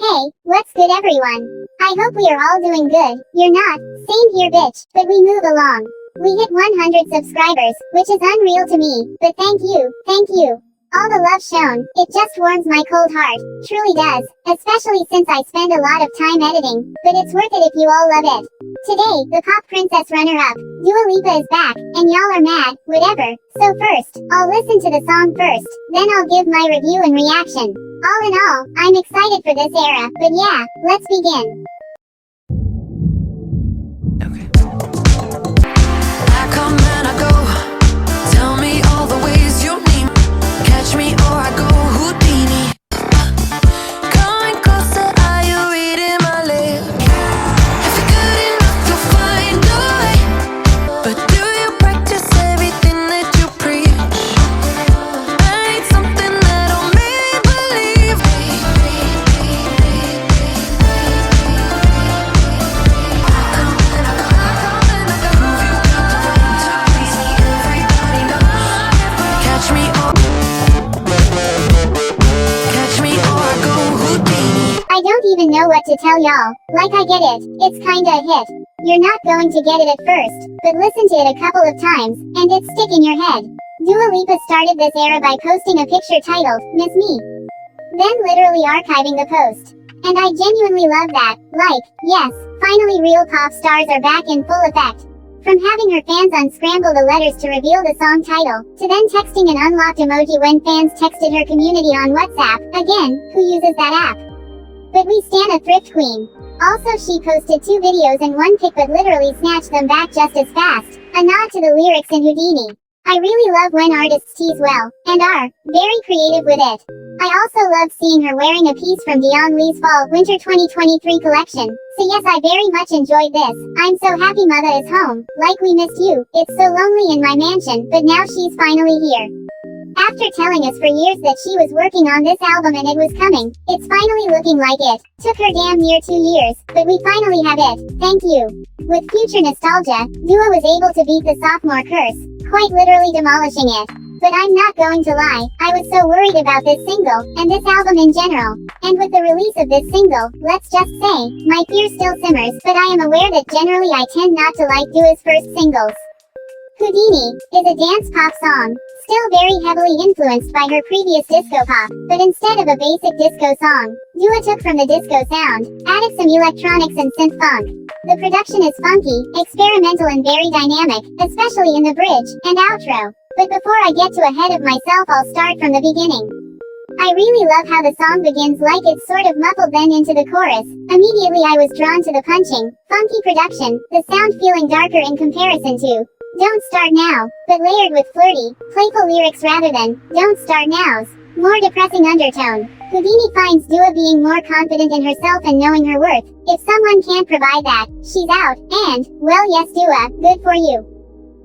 Hey, what's good everyone? I hope we are all doing good. You're not? Same here bitch, but we move along. We hit 100 subscribers, which is unreal to me, but thank you. All the love shown, it just warms my cold heart, truly does, especially since I spend a lot of time editing, but it's worth it if you all love it. Today, the pop princess runner-up, Dua Lipa is back, and y'all are mad, whatever. So first, I'll listen to the song first, then I'll give my review and reaction. All in all, I'm excited for this era, but yeah, let's begin. I come and I go. Tell me all the ways you need me. Catch me or I go Houdini. Coming closer, are you reading my lips? If you're good enough, you'll find a way. But do you practice everything that you preach? I need something that'll make me believe. I don't even know what to tell y'all. Like I get it, it's kinda a hit. You're not going to get it at first, but listen to it a couple of times, and it's stick in your head. Dua Lipa started this era by posting a picture titled, Miss Me. Then literally archiving the post. And I genuinely love that, like, yes, finally real pop stars are back in full effect. From having her fans unscramble the letters to reveal the song title, to then texting an unlocked emoji when fans texted her community on WhatsApp, again, who uses that app? But we stan a thrift queen. Also she posted 2 videos and 1 pic but literally snatched them back just as fast, a nod to the lyrics in Houdini. I really love when artists tease well, and are very creative with it. I also love seeing her wearing a piece from Dion Lee's Fall/Winter 2023 collection, so yes I very much enjoyed this. I'm so happy Mother is home, like we missed you, it's so lonely in my mansion, but now she's finally here. After telling us for years that she was working on this album and it was coming, it's finally looking like it. Took her damn near 2 years, but we finally have it, thank you. With future nostalgia, Dua was able to beat the sophomore curse, quite literally demolishing it. But I'm not going to lie, I was so worried about this single, and this album in general. And with the release of this single, let's just say, my fear still simmers, but I am aware that generally I tend not to like Dua's first singles. Houdini is a dance pop song, still very heavily influenced by her previous disco pop, but instead of a basic disco song, Dua took from the disco sound, added some electronics and synth funk. The production is funky, experimental and very dynamic, especially in the bridge and outro. But before I get too ahead of myself I'll start from the beginning. I really love how the song begins like it's sort of muffled then into the chorus. Immediately I was drawn to the punching, funky production, the sound feeling darker in comparison to Don't Start Now, but layered with flirty, playful lyrics rather than Don't Start Now's more depressing undertone. Houdini finds Dua being more confident in herself and knowing her worth. If someone can't provide that, she's out, and, well yes Dua, good for you.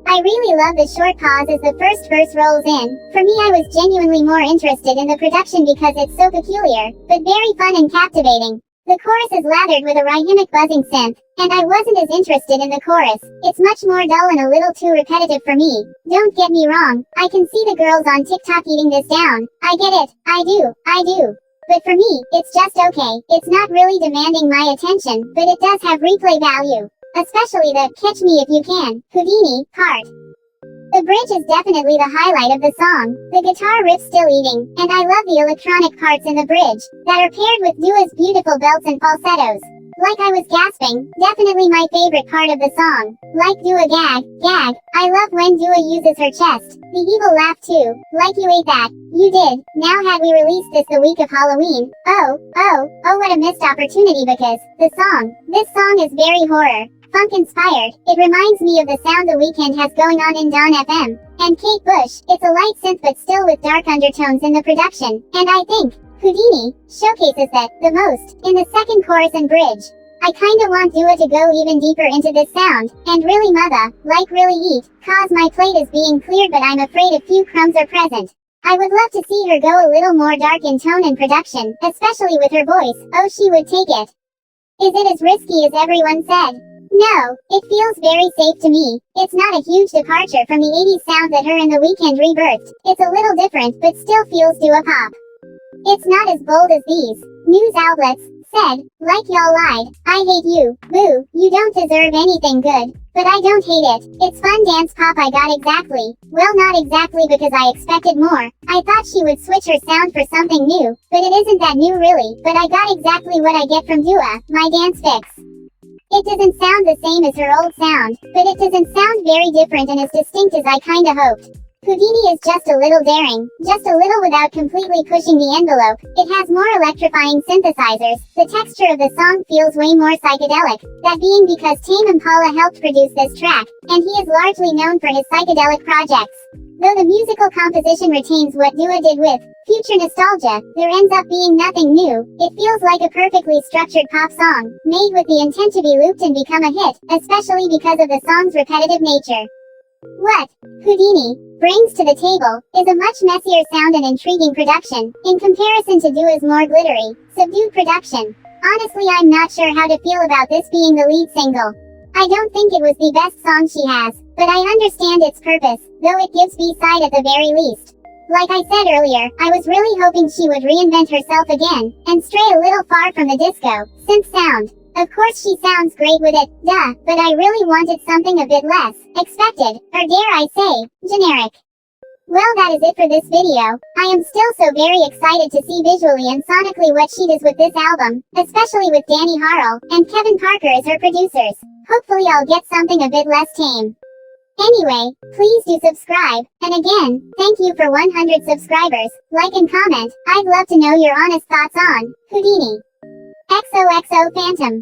I really love the short pause as the first verse rolls in. For me I was genuinely more interested in the production because it's so peculiar, but very fun and captivating. The chorus is lathered with a rhythmic buzzing synth, and I wasn't as interested in the chorus. It's much more dull and a little too repetitive for me. Don't get me wrong, I can see the girls on TikTok eating this down. I get it, I do. But for me, it's just okay. It's not really demanding my attention, but it does have replay value. Especially the Catch Me If You Can, Houdini, part. The bridge is definitely the highlight of the song, the guitar riff still eating, and I love the electronic parts in the bridge, that are paired with Dua's beautiful belts and falsettos. Like I was gasping, definitely my favorite part of the song. Like Dua gag, I love when Dua uses her chest, the evil laugh too, like you ate that, you did. Now had we released this the week of Halloween, oh what a missed opportunity because, this song is very horror. Funk inspired, it reminds me of the sound The Weeknd has going on in Dawn FM, and Kate Bush. It's a light synth but still with dark undertones in the production, and I think Houdini showcases that the most in the second chorus and bridge. I kinda want Dua to go even deeper into this sound, and really mother, like really eat, cause my plate is being cleared but I'm afraid a few crumbs are present. I would love to see her go a little more dark in tone and production, especially with her voice. Oh she would take it. Is it as risky as everyone said? No, it feels very safe to me. It's not a huge departure from the 80s sound that her and The Weeknd rebirthed. It's a little different but still feels Dua pop. It's not as bold as these news outlets said, like y'all lied, I hate you, boo, you don't deserve anything good. But I don't hate it. It's fun dance pop I got exactly. Well, not exactly because I expected more. I thought she would switch her sound for something new, but it isn't that new really. But I got exactly what I get from Dua, my dance fix. It doesn't sound the same as her old sound, but it doesn't sound very different and as distinct as I kinda hoped. Houdini is just a little daring, just a little without completely pushing the envelope. It has more electrifying synthesizers. The texture of the song feels way more psychedelic, that being because Tame Impala helped produce this track, and he is largely known for his psychedelic projects. Though the musical composition retains what Dua did with future nostalgia, there ends up being nothing new. It feels like a perfectly structured pop song, made with the intent to be looped and become a hit, especially because of the song's repetitive nature. What Houdini brings to the table is a much messier sound and intriguing production, in comparison to Dua's more glittery, subdued production. Honestly, I'm not sure how to feel about this being the lead single. I don't think it was the best song she has, but I understand its purpose, though it gives B-side at the very least. Like I said earlier, I was really hoping she would reinvent herself again, and stray a little far from the disco synth sound. Of course she sounds great with it, duh, but I really wanted something a bit less expected, or dare I say, generic. Well, that is it for this video. I am still so very excited to see visually and sonically what she does with this album, especially with Danny Harrell and Kevin Parker as her producers. Hopefully I'll get something a bit less tame. Anyway, please do subscribe, and again, thank you for 100 subscribers. Like and comment. I'd love to know your honest thoughts on Houdini. XOXO Phantom.